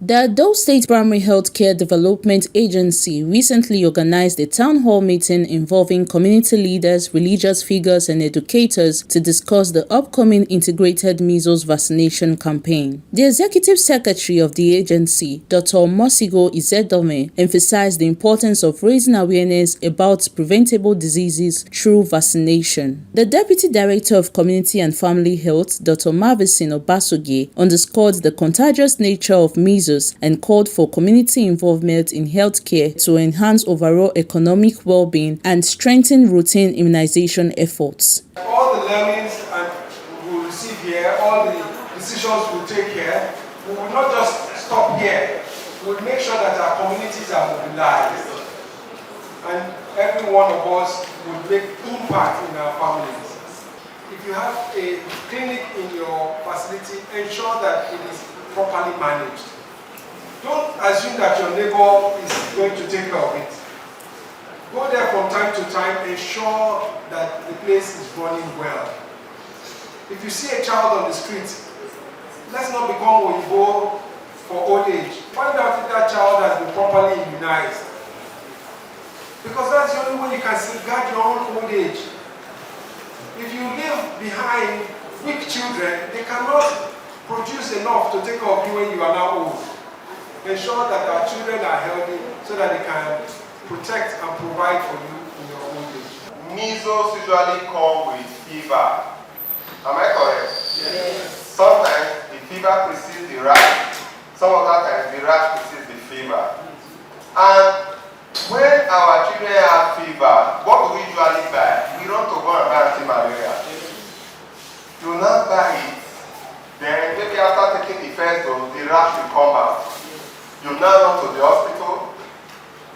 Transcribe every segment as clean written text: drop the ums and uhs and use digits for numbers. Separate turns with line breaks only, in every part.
The Edo State Primary Healthcare Development Agency recently organized a town hall meeting involving community leaders, religious figures, and educators to discuss the upcoming integrated measles vaccination campaign. The executive secretary of the agency, Dr. Mosigo Izedome, emphasized the importance of raising awareness about preventable diseases through vaccination. The deputy director of Community and Family Health, Dr. Marvison Obasogie, underscored the contagious nature of measles and called for community involvement in healthcare to enhance overall economic well-being and strengthen routine immunization efforts.
All the learnings we will receive here, all the decisions we will take here, we will not just stop here. We will make sure that our communities are mobilized and every one of us will make impact in our families. If you have a clinic in your facility, ensure that it is properly managed. Don't assume that your neighbor is going to take care of it. Go there from time to time, ensure that the place is running well. If you see a child on the street, let's not become Oyibo for old age. Find out if that child has been properly immunized. Because that's the only way you can safeguard your own old age. If you leave behind weak children, they cannot produce enough to take care of you when you are now old. Ensure that our children are healthy so that they can protect and provide for you in your old age.
Measles usually come with fever. Am I correct?
Yes.
Sometimes the fever precedes the rash. Some other times the rash precedes the fever. And when our children have fever, what do we usually buy? We run to go and buy anti-malaria. You will not buy it. Then maybe after taking the first dose, the rash will come out. You now run to the hospital.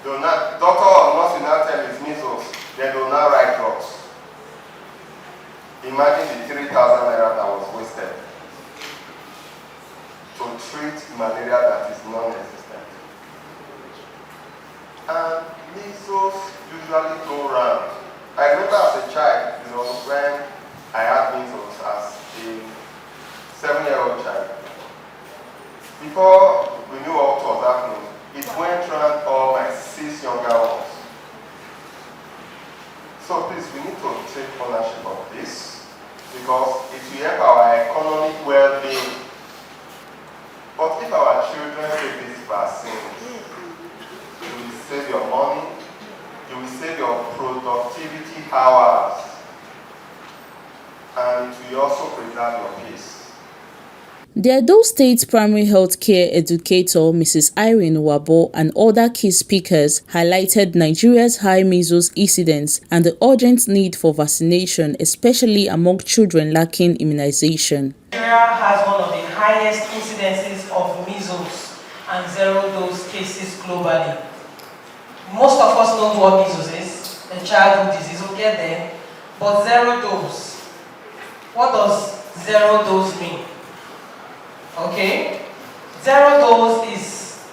Doctor or nurse will now tell you it's measles. Then they will now write drugs. Imagine the 3,000 naira that was wasted to treat malaria that is non-existent. And measles usually go round. I remember as a child, when I had measles as a 7-year-old child. Before we knew what was happening, it went around all my 6 younger ones. So please, we need to take ownership of this because it will help our economic well-being. But if our children take these vaccines, you will save your money, you will save your productivity hours, and it will also preserve your peace.
The Edo State Primary Healthcare Educator, Mrs. Irene Wabo, and other key speakers highlighted Nigeria's high measles incidence and the urgent need for vaccination, especially among children lacking immunization.
Nigeria has one of the highest incidences of measles and zero-dose cases globally. Most of us know what measles is, a childhood disease, we'll get there, but zero-dose, what does zero-dose mean? Okay, zero dose is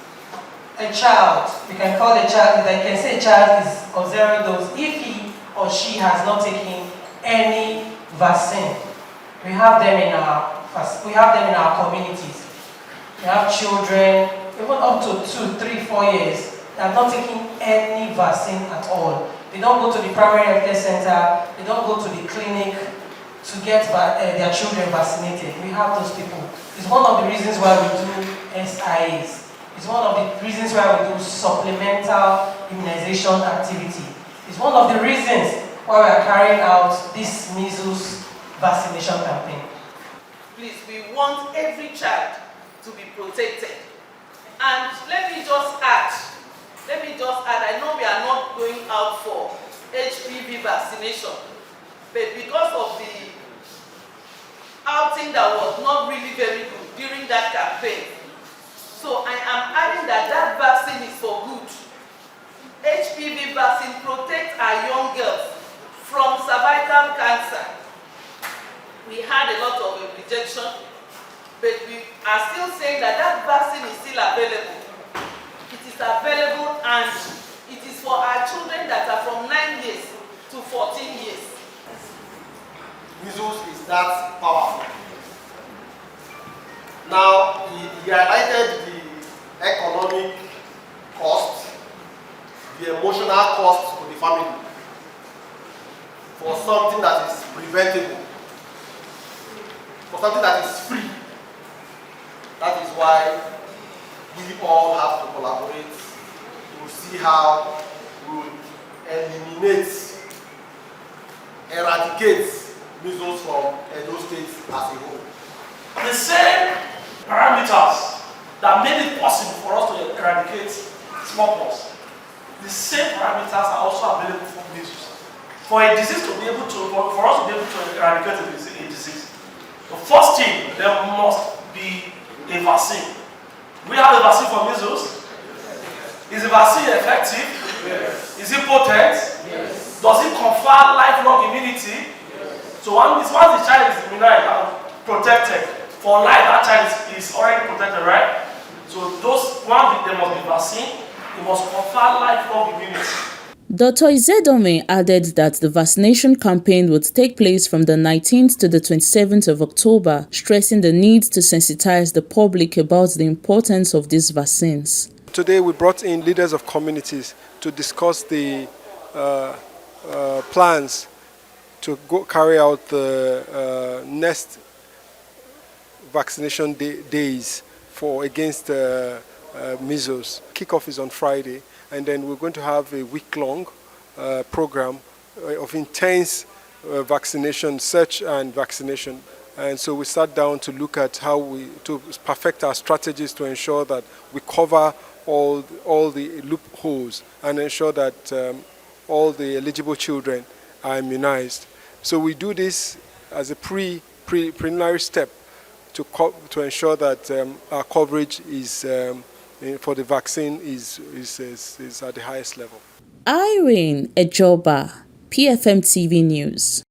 a child. We can call a child. I can say a child is of zero dose if he or she has not taken any vaccine. We have them in our communities. We have children, even up to 2, 3, 4 years, that have not taken any vaccine at all. They don't go to the primary healthcare center. They don't go to the clinic to get their children vaccinated. We have those people. It's one of the reasons why we do SIAs. It's one of the reasons why we do supplemental immunization activity. It's one of the reasons why we are carrying out this measles vaccination campaign.
Please, we want every child to be protected. And let me just add, I know we are not going out for HPV vaccination, but because of the outing that was not really very good during that campaign, so I am adding that vaccine is for good. HPV vaccine protects our young girls from cervical cancer. We had a lot of rejection, but we are still saying that vaccine is still available. It is available and it is for our children that are from 9 years to 14 years.
Measles is that powerful. Now, he highlighted
something that is preventable, for something that is free. That is why we all have to collaborate to see how we will eliminate, eradicate measles from Edo State as a whole.
The same parameters that made it possible for us to eradicate smallpox, the same parameters are also available for measles. For a disease to be able to, for us to be able to eradicate a disease, the first thing, there must be a vaccine. We have a vaccine for measles. Is the vaccine effective? Yes. Is it potent? Yes. Does it confer lifelong immunity? Yes. So once the child is immunized and protected for life, that child is already protected, right? So there must be vaccine. It must confer lifelong immunity.
Dr. Izedome added that the vaccination campaign would take place from the 19th to the 27th of October, stressing the need to sensitize the public about the importance of these vaccines.
Today we brought in leaders of communities to discuss the plans to go carry out the next vaccination days against measles. Kickoff is on Friday, and then we're going to have a week-long program of intense vaccination, search and vaccination. And so we sat down to look at how to perfect our strategies to ensure that we cover all the loopholes and ensure that all the eligible children are immunized. So we do this as a preliminary step to ensure that our coverage is for the vaccine is at the highest level.
Irene Ejoba, PFM TV News.